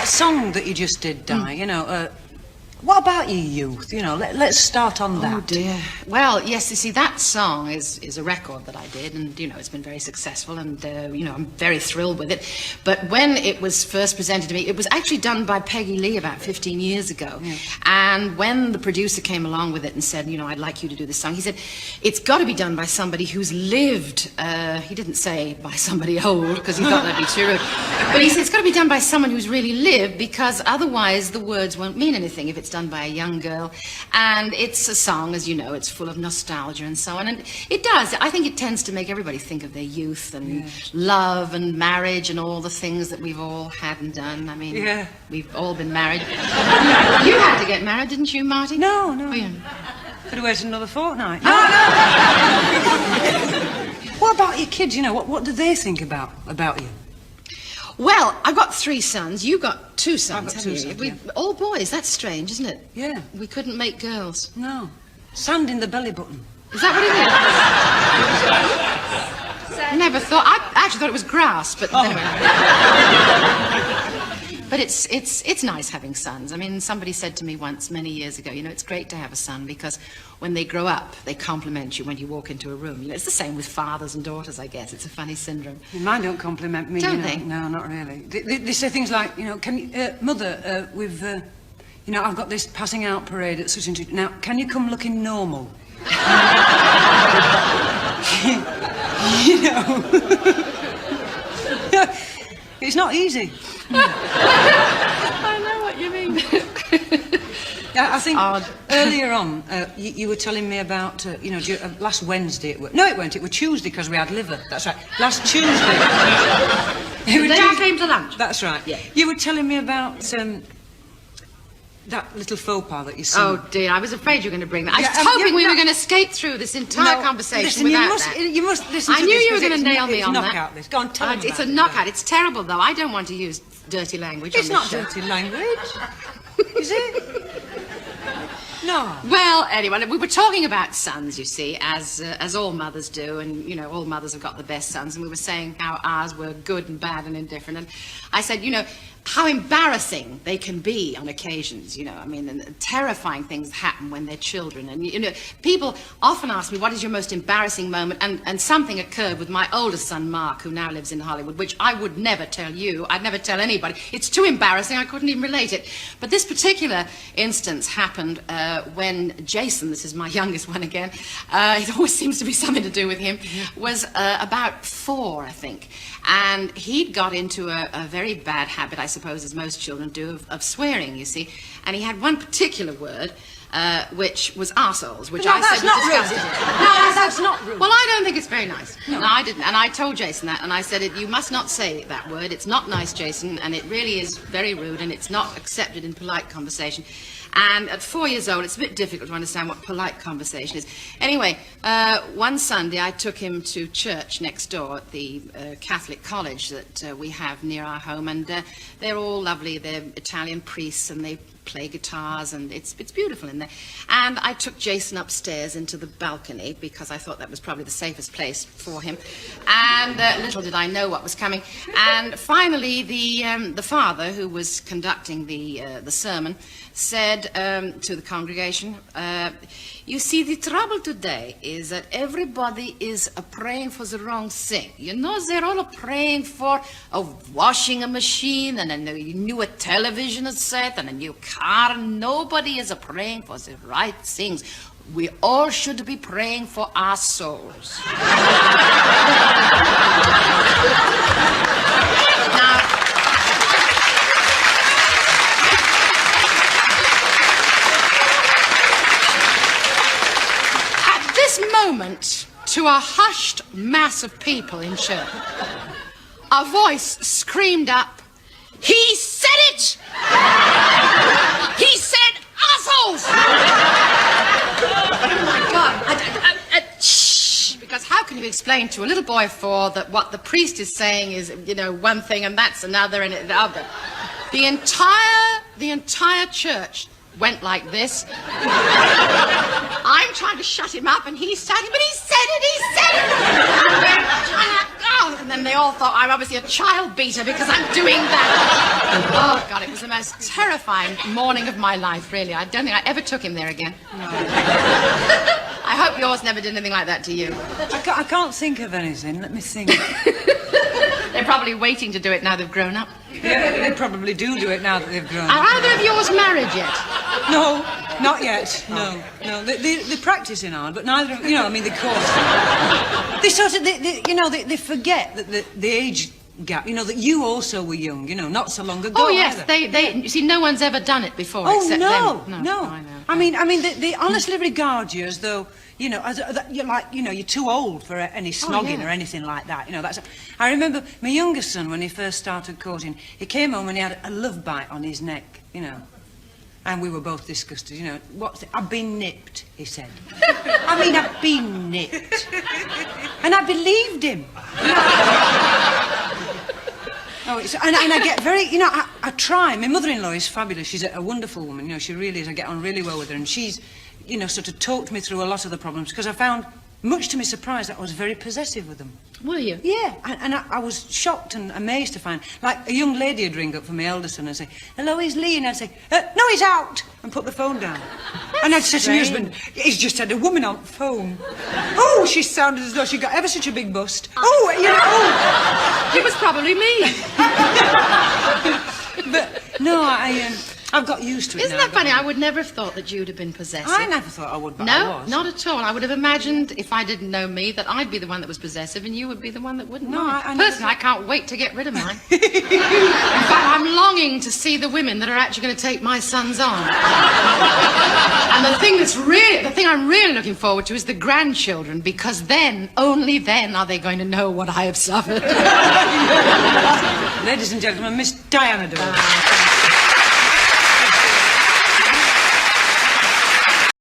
that song that you just did, Di, you know, what about your youth? You know, let's start on that. Oh, dear. Well, yes, you see, that song is a record that I did, and, you know, it's been very successful, and, you know, I'm very thrilled with it. But when it was first presented to me, it was actually done by Peggy Lee about 15 years ago. Yeah. And when the producer came along with it and said, you know, I'd like you to do this song, he said, it's got to be done by somebody who's lived. He didn't say by somebody old, because he thought that'd be too rude. But he said, it's got to be done by someone who's really lived, because otherwise the words won't mean anything if it's done by a young girl. And it's a song, as you know, it's full of nostalgia and so on. And it does. I think it tends to make everybody think of their youth and love and marriage and all the things that we've all had and done. I mean, we've all been married. You had to get married, didn't you, Marty? No, no. Oh, yeah. Could have waited another fortnight. No. What about your kids? You know, what do they think about you? Well, I've got 3 sons. You've got 2 sons, I've got 2 sons, yeah. All boys. That's strange, isn't it? Yeah. We couldn't make girls. No. Sand in the belly button. Is that what it is? Never thought. I actually thought it was grass, but anyway. But it's nice having sons. I mean, somebody said to me once, many years ago, you know, it's great to have a son because when they grow up, they compliment you when you walk into a room. You know, it's the same with fathers and daughters, I guess. It's a funny syndrome. Mine don't compliment me. Don't you know. they? No, not really. They say things like, you know, can you, Mother, we've, you know, I've got this passing out parade at such and such. Now, can you come looking normal? You know. It's not easy. I know what you mean. Yeah, I think earlier on, you were telling me about, you know, last Wednesday it was. No, it weren't. It was Tuesday because we had liver. That's right. Last Tuesday. The day I came to lunch. That's right. Yeah. You were telling me about that little faux pas that you saw. Oh dear, I was afraid you were going to bring that. I was hoping we were going to skate through this entire conversation without that. You must listen to I knew you were going to nail me on that. Knockout this. Go on, tell me It's a knockout. It's terrible, though. I don't want to use dirty language. It's not dirty language, is it? No. Well, anyway, we were talking about sons, you see, as all mothers do, and, you know, all mothers have got the best sons, and we were saying how ours were good and bad and indifferent, and I said, you know, how embarrassing they can be on occasions, you know, I mean, and terrifying things happen when they're children, and, you know, people often ask me, what is your most embarrassing moment, and something occurred with my oldest son, Mark, who now lives in Hollywood, which I would never tell you, I'd never tell anybody. It's too embarrassing, I couldn't even relate it. But this particular instance happened when Jason, this is my youngest one again, it always seems to be something to do with him, was about 4, I think. And he'd got into a very bad habit, I suppose, as most children do, of swearing, you see. And he had one particular word, which was arseholes, which I said was disgusting. No, that's not rude. Well, I don't think it's very nice. No, I didn't. And I told Jason that, and I said, you must not say that word. It's not nice, Jason, and it really is very rude, and it's not accepted in polite conversation. And at 4 years old, it's a bit difficult to understand what polite conversation is. Anyway, one Sunday, I took him to church next door at the Catholic college that we have near our home, and they're all lovely. They're Italian priests, and they play guitars, and it's beautiful in there. And I took Jason upstairs into the balcony because I thought that was probably the safest place for him. And little did I know what was coming. And finally, the father who was conducting the sermon said to the congregation, you see, the trouble today is that everybody is praying for the wrong thing. You know, they're all praying for a washing machine and a new television set and a new car. And nobody is praying for the right things. We all should be praying for our souls. Now, moment, to a hushed mass of people in church, a voice screamed up, he said it! He said assholes! Oh my God. Shh! Because how can you explain to a little boy of 4 that what the priest is saying is, you know, one thing and that's another and the other? The entire church went like this. I'm trying to shut him up, and he's shouting, but he said it, he said it! Oh, and then they all thought I'm obviously a child beater because I'm doing that. Oh, God, it was the most terrifying morning of my life, really. I don't think I ever took him there again. No. I hope yours never did anything like that to you. I can't think of anything. Let me think. They're probably waiting to do it now they've grown up. Yeah, they probably do it now that they've grown up. Are either of yours married yet? No, not yet. No. They're practising hard, but neither of them, you know, I mean, they course. They sort of, they forget that the age gap, you know, that you also were young, you know, not so long ago. Oh, yes, either. you see, no one's ever done it before except no, them. No. I know. They honestly regard you as though, you know, you're like, you know, you're too old for any snogging or anything like that. You know, I remember my youngest son, when he first started courting, he came home and he had a love bite on his neck, you know. And we were both disgusted, you know. I've been nipped, he said. I mean, I've been nipped. And I believed him. And I get very, you know, I try. My mother-in-law is fabulous. She's a wonderful woman, you know, she really is. I get on really well with her. And she's, you know, sort of talked me through a lot of the problems because I found, much to my surprise, that I was very possessive with them. Were you? Yeah, and I was shocked and amazed to find, like, a young lady would ring up for my eldest son and say, "Hello, is Lee?" And I'd say, "No, he's out," and put the phone down. And I'd say to my husband, "He's just had a woman on the phone." Oh, she sounded as though she got ever such a big bust. Oh, you know, oh. It was probably me. But, no, I've got used to it. Isn't that funny? I would never have thought that you'd have been possessive. I never thought I would, but I was. Not at all. I would have imagined, if I didn't know me, that I'd be the one that was possessive and you would be the one that wouldn't. No, Personally, I can't wait to get rid of mine. In fact, I'm longing to see the women that are actually going to take my sons on. And the thing I'm really looking forward to is the grandchildren, because then, only then, are they going to know what I have suffered. Ladies and gentlemen, Miss Diana Dors.